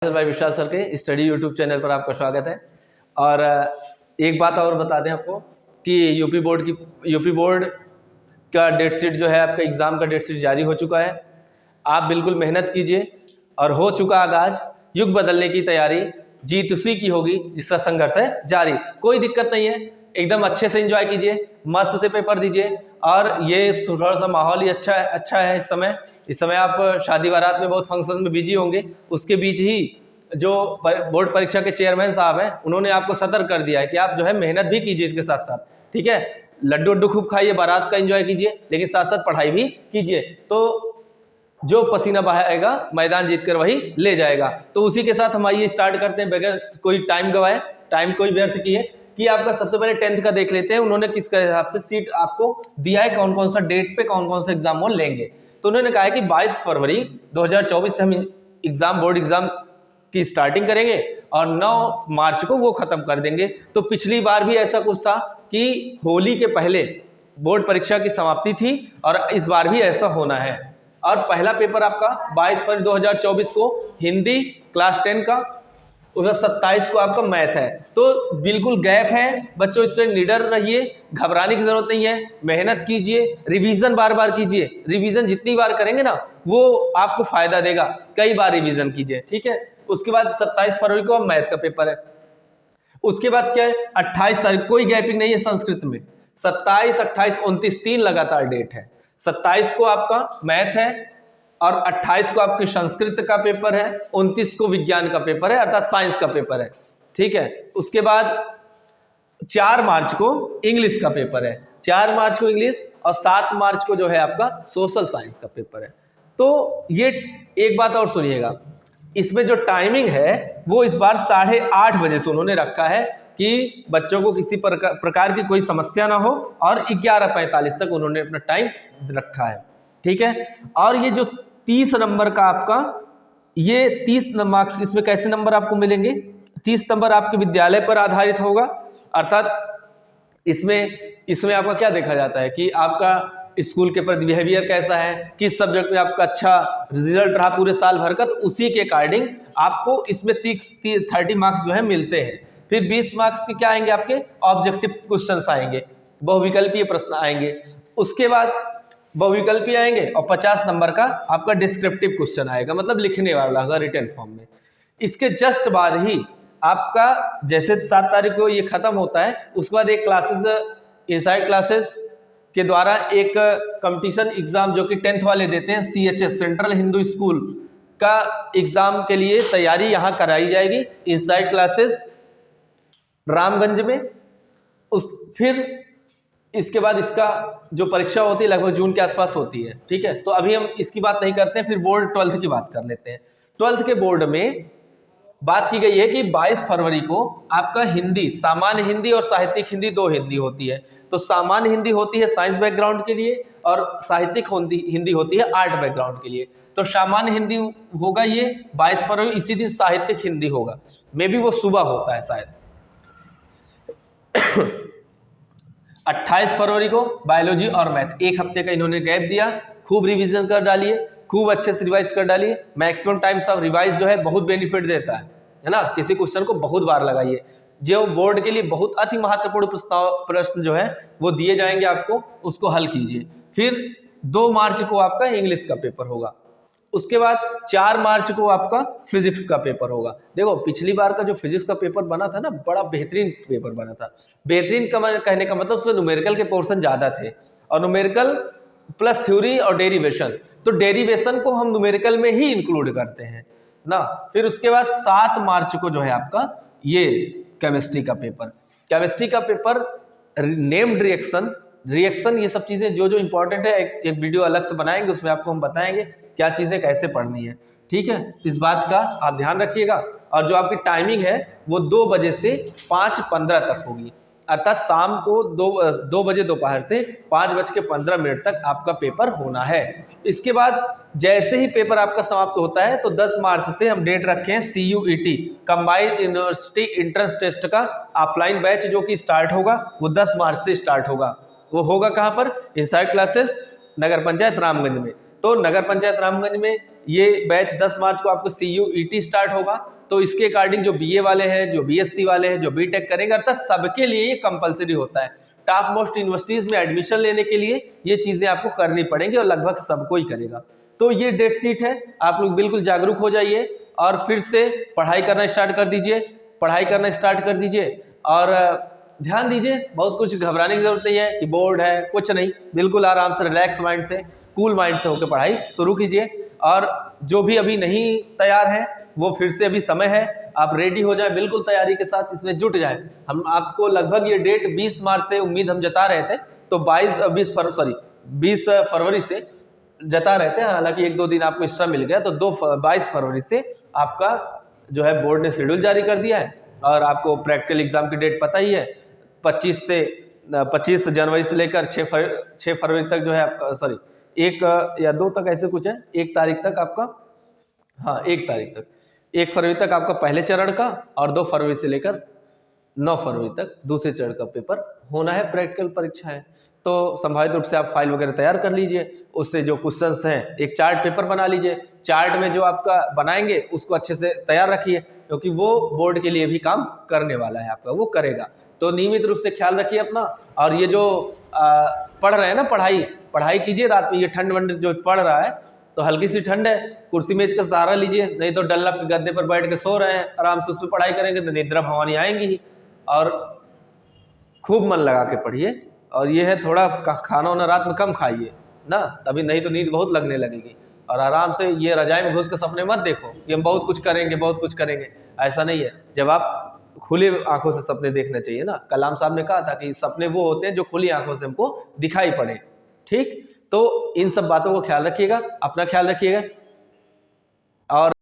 भाई विशाल सर के study YouTube channel पर आपका स्वागत है। और एक बात और बता दें आपको कि यूपी बोर्ड का डेट शीट जो है, आपका एग्ज़ाम का डेट शीट जारी हो चुका है। आप बिल्कुल मेहनत कीजिए और हो चुका आगाज। युग बदलने की तैयारी, जीत उसी की होगी जिसका संघर्ष है जारी। कोई दिक्कत नहीं है, एकदम अच्छे से एंजॉय कीजिए, मस्त से पेपर दीजिए। और ये थोड़ा सा माहौल ही अच्छा है इस समय आप शादी बारात में बहुत फंक्शन में बिजी होंगे। उसके बीच ही जो बोर्ड परीक्षा के चेयरमैन साहब हैं, उन्होंने आपको सतर्क कर दिया है कि आप जो है मेहनत भी कीजिए इसके साथ साथ। ठीक है, लड्डू वड्डू खूब खाइए, बारात का एंजॉय कीजिए, लेकिन साथ साथ पढ़ाई भी कीजिए। तो जो पसीना बहाएगा मैदान जीतकर वही ले जाएगा। तो उसी के साथ हम आइए स्टार्ट करते हैं बगैर कोई टाइम गवाए, टाइम कोई व्यर्थ किए। कि आपका सबसे पहले 10th का देख लेते हैं, उन्होंने किस हिसाब से सीट आपको दिया है, कौन कौन सा डेट पे कौन कौन सा एग्जाम वो लेंगे। तो उन्होंने कहा है कि 22 फरवरी 2024 से हम बोर्ड एग्जाम की स्टार्टिंग करेंगे और 9 मार्च को वो खत्म कर देंगे। तो पिछली बार भी ऐसा कुछ था कि होली के पहले बोर्ड परीक्षा की समाप्ति थी और इस बार भी ऐसा होना है। और पहला पेपर आपका 22 फरवरी 2024 को हिंदी क्लास 10 का, उसका 27 को आपका मैथ है। तो बिल्कुल गैप है बच्चों, इस पर निडर रहिए, घबराने की जरूरत नहीं है। मेहनत कीजिए, रिवीजन बार बार कीजिए। रिवीजन जितनी बार करेंगे ना वो आपको फायदा देगा, कई बार रिवीजन कीजिए। ठीक है, उसके बाद 27 फरवरी को मैथ का पेपर है। उसके बाद क्या है, 28 तारीख, कोई गैपिंग नहीं है संस्कृत में। 27, 28, 29 3 लगातार डेट है। 27 को आपका मैथ है और 28 को आपके संस्कृत का पेपर है, 29 को विज्ञान का पेपर है, अर्थात साइंस का पेपर है। ठीक है, उसके बाद 4 मार्च को इंग्लिश का पेपर है। 4 मार्च को इंग्लिश और 7 मार्च को जो है आपका सोशल साइंस का पेपर है। तो ये एक बात और सुनिएगा, इसमें जो टाइमिंग है वो इस बार 8:30 बजे से उन्होंने रखा है कि बच्चों को किसी प्रकार की कोई समस्या ना हो, और 11:45 तक उन्होंने अपना टाइम रखा है। ठीक है, और ये जो 30 नंबर का आपका, ये 30 मार्क्स, इसमें कैसे नंबर आपको मिलेंगे, 30 नंबर आपके विद्यालय पर आधारित होगा। अर्थात इसमें आपका क्या देखा जाता है कि आपका स्कूल के प्रति बिहेवियर कैसा है, किस सब्जेक्ट में आपका अच्छा रिजल्ट रहा पूरे साल भर का, तो उसी के अकॉर्डिंग आपको इसमें 30 मार्क्स जो है मिलते हैं। फिर 20 मार्क्स के क्या आएंगे, आपके ऑब्जेक्टिव क्वेश्चंस आएंगे, बहुविकल्पीय प्रश्न आएंगे। उसके बाद बहुविकल्पी आएंगे और 50 नंबर का आपका डिस्क्रिप्टिव क्वेश्चन आएगा, मतलब लिखने वाला होगा रिटन फॉर्म में। इसके जस्ट बाद ही आपका, जैसे 7 तारीख को ये खत्म होता है, उसके बाद एक क्लासेस, इनसाइड क्लासेस के द्वारा एक कंपटीशन एग्जाम जो कि 10th वाले देते हैं, CHS सेंट्रल हिंदू स्कूल का एग्जाम के लिए तैयारी यहाँ कराई जाएगी। इनसाइड क्लासेस रामगंज में। फिर इसके बाद इसका जो परीक्षा होती है लगभग जून के आसपास होती है। ठीक है, तो अभी हम इसकी बात नहीं करते हैं, फिर बोर्ड 12th की बात कर लेते हैं। 12th के बोर्ड में बात की गई है कि 22 फरवरी को आपका हिंदी, सामान्य हिंदी और साहित्यिक हिंदी, 2 हिंदी होती है। तो सामान्य हिंदी होती है साइंस बैकग्राउंड के लिए और साहित्यिक हिंदी होती है आर्ट बैकग्राउंड के लिए। तो सामान्य हिंदी होगा ये 22 फरवरी, इसी दिन साहित्यिक हिंदी होगा, मे बी वो सुबह होता है शायद। 28 फरवरी को बायोलॉजी और मैथ, एक हफ्ते का इन्होंने गैप दिया। खूब रिवीजन कर डालिए, खूब अच्छे से रिवाइज कर डालिए। मैक्सिमम टाइम्स ऑफ रिवाइज जो है बहुत बेनिफिट देता है ना। किसी क्वेश्चन को बहुत बार लगाइए, जो बोर्ड के लिए बहुत अति महत्वपूर्ण प्रश्न जो है वो दिए जाएंगे आपको, उसको हल कीजिए। फिर 2 मार्च को आपका इंग्लिश का पेपर होगा। उसके बाद 4 मार्च को आपका फिजिक्स का पेपर होगा। देखो पिछली बार का जो फिजिक्स का पेपर बना था ना, बड़ा बेहतरीन पेपर बना था। बेहतरीन कहने का मतलब उसमें न्यूमेरिकल के पोर्शन ज़्यादा थे, और न्यूमेरिकल प्लस थ्योरी और डेरिवेशन, तो डेरिवेशन को हम न्यूमेरिकल में ही इंक्लूड करते हैं ना। फिर उसके बाद 7 मार्च को जो है आपका ये केमिस्ट्री का पेपर, नेम्ड रिएक्शन, ये सब चीज़ें जो इंपॉर्टेंट है, एक वीडियो अलग से बनाएंगे, उसमें आपको हम बताएंगे क्या चीज़ें कैसे पढ़नी है। ठीक है, इस बात का आप ध्यान रखिएगा। और जो आपकी टाइमिंग है वो 2 बजे से 5:15 तक होगी, अर्थात शाम को 2 बजे दोपहर से 5:15 तक आपका पेपर होना है। इसके बाद जैसे ही पेपर आपका समाप्त होता है तो 10 मार्च से हम डेट रखे हैं CUET, combined university entrance test का ऑफलाइन बैच जो कि स्टार्ट होगा, वो 10 मार्च से स्टार्ट होगा। वो होगा कहाँ पर, इनसाइड क्लासेस नगर पंचायत रामगंज में। तो नगर पंचायत रामगंज में ये बैच 10 मार्च को आपको CUET स्टार्ट होगा। तो इसके अकॉर्डिंग जो BA वाले हैं, जो BSc वाले हैं, जो BTech करेंगे, अर्थात सबके लिए ये कंपलसरी होता है। टॉप मोस्ट यूनिवर्सिटीज में एडमिशन लेने के लिए ये चीजें आपको करनी पड़ेंगी और लगभग सबको ही करेगा। तो ये डेट शीट है, आप लोग बिल्कुल जागरूक हो जाइए और फिर से पढ़ाई करना स्टार्ट कर दीजिए, पढ़ाई करना स्टार्ट कर दीजिए और ध्यान दीजिए। बहुत कुछ घबराने की जरूरत नहीं है कि बोर्ड है, कुछ नहीं, बिल्कुल आराम से रिलैक्स माइंड से, कूल माइंड से होकर पढ़ाई शुरू कीजिए। और जो भी अभी नहीं तैयार है वो फिर से अभी समय है, आप रेडी हो जाए, बिल्कुल तैयारी के साथ इसमें जुट जाए। हम आपको लगभग ये डेट 20 मार्च से उम्मीद हम जता रहे थे, तो 20 फरवरी से जता रहे थे, हालांकि 1-2 दिन आपको एक्स्ट्रा मिल गया, तो 22 फरवरी से आपका जो है बोर्ड ने शेड्यूल जारी कर दिया है। और आपको प्रैक्टिकल एग्जाम की डेट पता ही है, 25 जनवरी से लेकर 6 फरवरी तक जो है आपका, सॉरी 1 या 2 तक ऐसे कुछ है, 1 तारीख तक आपका, हाँ 1 तारीख तक, 1 फरवरी तक आपका पहले चरण का और 2 फरवरी से लेकर 9 फरवरी तक दूसरे चरण का पेपर होना है, प्रैक्टिकल परीक्षा है। तो संभावित रूप से आप फाइल वगैरह तैयार कर लीजिए, उससे जो क्वेश्चंस हैं एक चार्ट पेपर बना लीजिए, चार्ट में जो आपका बनाएंगे उसको अच्छे से तैयार रखिए, क्योंकि वो बोर्ड के लिए भी काम करने वाला है आपका, वो करेगा। तो नियमित रूप से ख्याल रखिए अपना। और ये जो पढ़ रहे हैं ना, पढ़ाई कीजिए रात में, ये ठंड वंड जो पड़ रहा है तो हल्की सी ठंड है, कुर्सी मेज का सहारा लीजिए, नहीं तो डल्ला के गद्दे पर बैठ के सो रहे हैं, आराम से उस पर पढ़ाई करेंगे तो निद्रा भवानी आएंगी ही। और खूब मन लगा के पढ़िए। और ये है थोड़ा खाना वाना रात में कम खाइए ना, तभी नहीं तो नींद बहुत लगने लगेगी। और आराम से ये रजाई में घुस के सपने मत देखो कि हम बहुत कुछ करेंगे, बहुत कुछ करेंगे, ऐसा नहीं है। जब आप खुले आंखों से सपने देखने चाहिए ना, कलाम साहब ने कहा था कि सपने वो होते हैं जो खुली आंखों से हमको दिखाई पड़े। ठीक, तो इन सब बातों को ख्याल रखिएगा, अपना ख्याल रखिएगा। और